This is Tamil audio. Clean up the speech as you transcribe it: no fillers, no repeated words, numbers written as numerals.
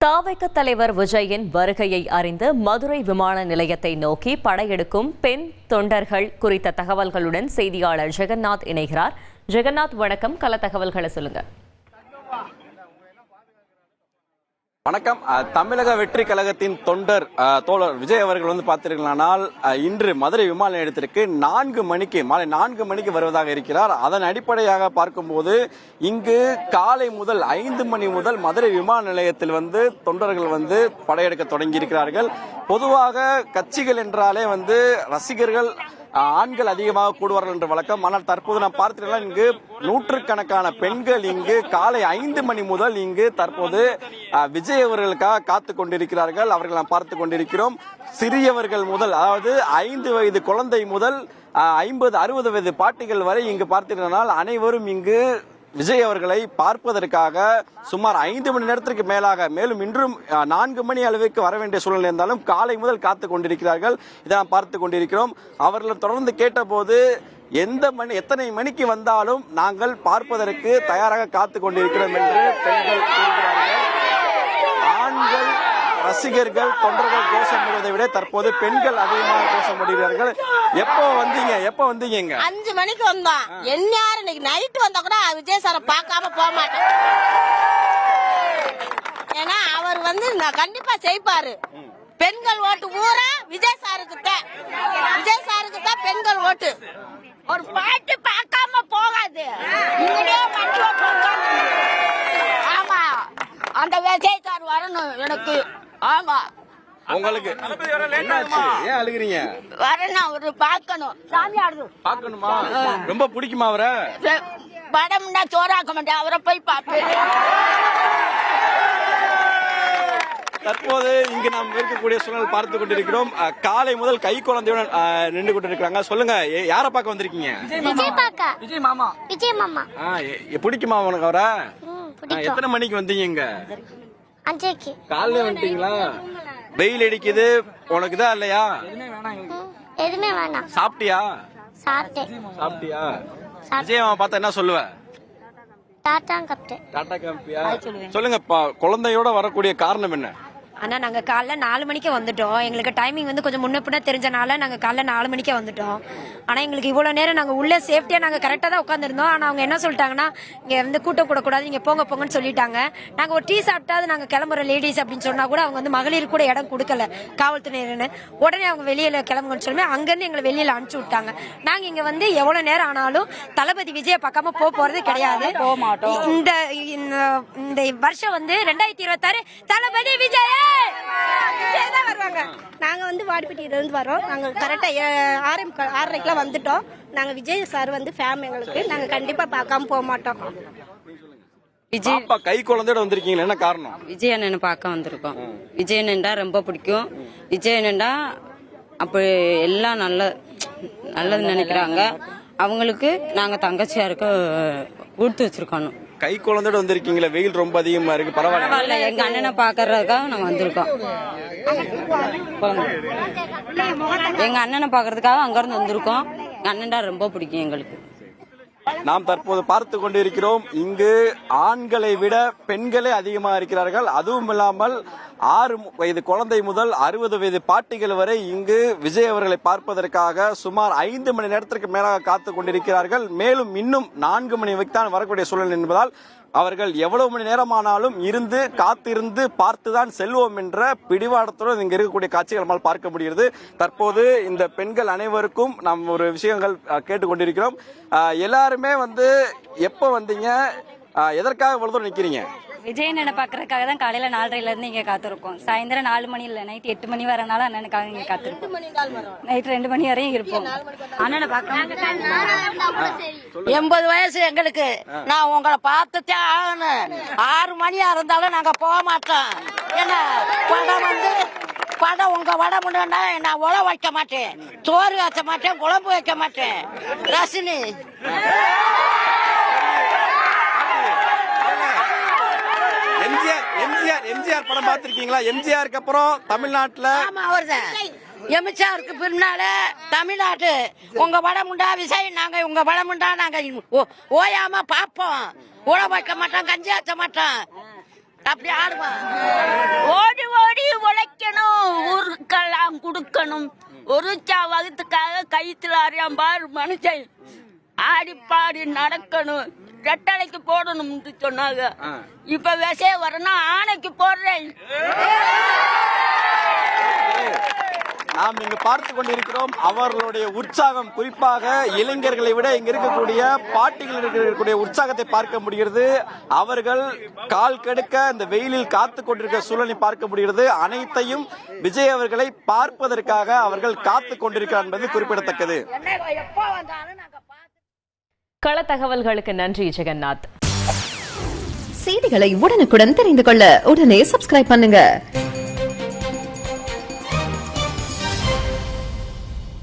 தாவைக்க தலைவர் விஜயின் வருகையை அறிந்து மதுரை விமான நிலையத்தை நோக்கி படையெடுக்கும் பெண் தொண்டர்கள் குறித்த தகவல்களுடன் செய்தியாளர் ஜெகநாத் இணைகிறார். ஜெகநாத், வணக்கம். கள தகவல்களை சொல்லுங்க. வணக்கம். தமிழக வெற்றி கழகத்தின் தொண்டர் தோழர் விஜய் அவர்கள் பார்த்தீர்களானால் இன்று மதுரை விமான நிலையத்திற்கு மாலை 4 மணிக்கு வருவதாக இருக்கிறார். அதன் அடிப்படையாக பார்க்கும்போது இங்கு காலை முதல் 5 மணி முதல் மதுரை விமான நிலையத்தில் தொண்டர்கள் படையெடுக்க தொடங்கி இருக்கிறார்கள். பொதுவாக கட்சிகள் என்றாலே ரசிகர்கள் ஆண்கள் அதிகமாக கூடுவார்கள் என்ற வழக்கம். ஆனால் தற்போது நாம் பார்த்தீங்கன்னா இங்கு நூற்றுக்கணக்கான பெண்கள் இங்கு காலை 5 மணி முதல் இங்கு தற்போது விஜய் அவர்களுக்காக காத்து கொண்டிருக்கிறார்கள். அவர்கள் நாம் பார்த்து கொண்டிருக்கிறோம். சிறியவர்கள் முதல், அதாவது 5 வயது குழந்தை முதல் 50-60 வயது பாட்டிகள் வரை இங்கு பார்த்தீங்கன்னா அனைவரும் இங்கு விஜய் அவர்களை பார்ப்பதற்காக சுமார் 5 மணி நேரத்திற்கு மேலாக, மேலும் இன்றும் 4 மணி அளவுக்கு வர வேண்டிய சூழ்நிலை இருந்தாலும் காலை முதல் காத்துக் கொண்டிருக்கிறார்கள். இதை நாம் பார்த்துக் கொண்டிருக்கிறோம். அவர்கள் தொடர்ந்து கேட்டபோது எத்தனை மணிக்கு வந்தாலும் நாங்கள் பார்ப்பதற்கு தயாராக காத்துக் கொண்டிருக்கிறோம் என்று பெண்கள் கூறுகிறார்கள். ஆண்கள் ரசிகர்கள் தொண்டர்கள் கோஷம் போடுவதை விட தற்போது பெண்கள் அதிகமாக கோஷம் போடுகிறார்கள். எப்போ வந்தீங்க? 5 மணிக்கு வந்தோம். என்ன இன்னைக்கு நைட்டு வந்தா கூட விஜய் சாரை பார்க்காம போக மாட்டேன். ஏன்னா அவர் நான் கண்டிப்பா செய்ப்பாரு. பெண்கள் ஓட்டு பூரா விஜய் சாருக்கு தான் பெண்கள் ஓட்டு. ஒரு பாட்டு பார்க்காம போகாது. ஆமா, அந்த விஜய் சார் வரணும் எனக்கு. ஆமா, உங்களுக்கு ஏன் அழுகிறீங்க? வரணும், ஒரு பார்க்கணும். சாமி ஆடுது பார்க்கணுமா? ரொம்ப பிடிக்குமா அவரை? படம்னா சோறாக்க மாட்டேன், அவரை போய் பார்ப்பேன். தற்போது இங்கு நாம் இருக்கக்கூடிய சூழல் பார்த்து கொண்டிருக்கிறோம். காலை முதல் கை குழந்தையுடன் நின்று கொண்டிருக்கிறாங்க. சொல்லுங்க, யாரை பார்க்க வந்திருக்கீங்க? விஜய் மாமா. பிடிக்குமா உனக்கு அவரை? எத்தனை மணிக்கு வந்தீங்க? இங்க 5:00 காலையில வந்துட்டீங்களா? வெயில் அடிக்குது, உனக்கு தான் இல்லையா? எதுவுமே வேணாம். சாப்பிட்டியா? சாப்பிட்டியா? விஜய் மாமா பார்த்தா என்ன சொல்லுவ? டாடா காப்பியா? சொல்லுங்க, குழந்தையோட வரக்கூடிய காரணம் என்ன? ஆனா நாங்க காலைல 4 மணிக்கு வந்துட்டோம். எங்களுக்கு டைமிங் கொஞ்சம் முன்ன தெரிஞ்சனால நாங்க காலைல 4 மணிக்கு வந்துட்டோம். ஆனா எங்களுக்கு இவ்வளவு நேரம் நாங்க உள்ள சேஃப்டியா நாங்க கரெக்டா தான் உட்காந்துருந்தோம். ஆனா அவங்க என்ன சொல்லிட்டாங்கன்னா, இங்க கூட்டம் கூடாது, நீங்க போங்கன்னு சொல்லிட்டாங்க. நாங்க ஒரு டீ சாப்பிட்டாது நாங்க கிளம்புற லேடிஸ் அப்படின்னு சொன்னா கூட அவங்க மகளிர் கூட இடம் கொடுக்கல, காவல்துறையினு. உடனே அவங்க வெளியில கிளம்புங்கன்னு சொல்லி அங்க இருந்து எங்களை வெளியில அனுப்பிச்சு விட்டாங்க. நாங்க இங்க எவ்வளவு நேரம் ஆனாலும் தளபதி விஜய பார்க்காம போறது கிடையாது. இந்த வருஷம் 2026 தளபதி விஜய் வருவாங்க. நாங்க வாடிப்பட்டியில இருந்து வரோம். நாங்க கரெக்டா 6:30 வந்துட்டோம். நாங்க விஜய் சார் ஃபேம் எங்களுக்கு. நாங்க கண்டிப்பா பார்க்காம போக மாட்டோம். விஜய் கை குழந்தையோட வந்திருக்கீங்க, என்ன காரணம்? விஜய் அண்ணனை பார்க்க வந்திருக்கோம். விஜய் அண்ணன்டா ரொம்ப பிடிக்கும். விஜய் அண்ணன்டா அப்படி எல்லாம் நல்லது நினைக்கிறாங்க. அவங்களுக்கு நாங்க தங்கச்சியா இருக்க கொடுத்து வச்சிருக்கோம். கை குழந்தையோட வந்திருக்கீங்களா? வெயில் ரொம்ப அதிகமா இருக்கு. பரவாயில்ல, எங்க அண்ணனை பாக்குறதுக்காக நாங்க வந்திருக்கோம். எங்க அண்ணனை பாக்குறதுக்காக அங்க இருந்து வந்திருக்கோம். எங்க அண்ணன்டா ரொம்ப பிடிக்கும் எங்களுக்கு. நாம் தற்போது பார்த்து கொண்டிருக்கிறோம். இங்கு ஆண்களை விட பெண்களே அதிகமாக இருக்கிறார்கள். அதுவும் இல்லாமல் 6 வயது குழந்தை முதல் 60 வயது பாட்டிகள் வரை இங்கு விஜய் அவர்களை பார்ப்பதற்காக சுமார் 5 மணி நேரத்திற்கு மேலாக காத்துக் கொண்டிருக்கிறார்கள். மேலும் இன்னும் 4 மணி வரைக்கும் தான் வரக்கூடிய சூழல் என்பதால் அவர்கள் எவ்வளவு மணி நேரமானாலும் காத்திருந்து பார்த்துதான் செல்வோம் என்ற பிடிவாடத்துடன் இங்க இருக்கக்கூடிய காட்சிகள் நம்மால் பார்க்க முடிகிறது. தற்போது இந்த பெண்கள் அனைவருக்கும் நாம் ஒரு விஷயங்கள் கேட்டுக்கொண்டிருக்கிறோம். எல்லாருமே எப்ப வந்தீங்க? எதற்காக இவ்வளவு தூரம் நிக்கிறீங்க? விஜய் அண்ணனை பாக்குறதுக்காக தான் காலையில 4:30 இருந்து இங்க காத்திருக்கோம். சாயந்தரம் 4 மணி இல்ல, நைட் 8 மணி வரனால அண்ணனுக்காக இங்க காத்திருக்கோம். நைட் 2 மணி வரையும் இருப்போம். அண்ணனை பார்க்க 80 வயசு எங்களுக்கு. நான் உங்களை பார்த்துட்டே ஆகணும். 6 மணியா இருந்தாலும் நாங்க போக மாட்டோம். என்ன படம் உங்க வடை முன்னா நான் உழ வைக்க மாட்டேன், சோறு வைக்க மாட்டேன், குழம்பு வைக்க மாட்டேன். ரசினி எம்ஜிஆர் படம் பார்த்திருக்கீங்களா? எம்ஜிஆருக்கு அப்புறம் தமிழ்நாட்டுல எம்ஜிஆருக்கு பின்னால தமிழ்நாட்டு உங்க வடமுண்டா விஜய், நாங்க உங்க வடமுண்டா நாங்க ஓயாம பாப்போம். உழ வைக்க மாட்டோம், கஞ்சி ஆச்ச மாட்டோம். அப்படி ஆடுவான். ஓடி ஓடி உழைக்கணும், ஊருக்கெல்லாம் கொடுக்கணும். ஒரு வகுத்துக்காக கைத்துல அறியாம பாரு மனுஷன் ஆடி பாடி நடக்கணும். ரெட்டலைக்கு போடணும்னு சொன்னாங்க. இப்ப விசைய வரணும், ஆணைக்கு போடுறேன். நாம் இங்கு பார்த்து கொண்டிருக்கிறோம் அவர்களுடைய உற்சாகம், குறிப்பாக இளைஞர்களை விட இங்க இருக்கக்கூடிய பாட்டிகள் இருக்கக்கூடிய உற்சாகத்தை பார்க்க முடிகிறது. அவர்கள் கால் கெடுக்க இந்த வெயிலில் காத்து கொண்டிருக்கிற சூழலை பார்க்க முடிகிறது. அனைத்தையும் விஜய் அவர்களை பார்ப்பதற்காக அவர்கள் காத்து கொண்டிருக்கிறார் என்பது குறிப்பிடத்தக்கது. கள தகவல்களுக்கு நன்றி ஜெகநாத். செய்திகளை உடனுக்குடன் தெரிந்து கொள்ள உடனே சப்ஸ்கிரைப் பண்ணுங்க.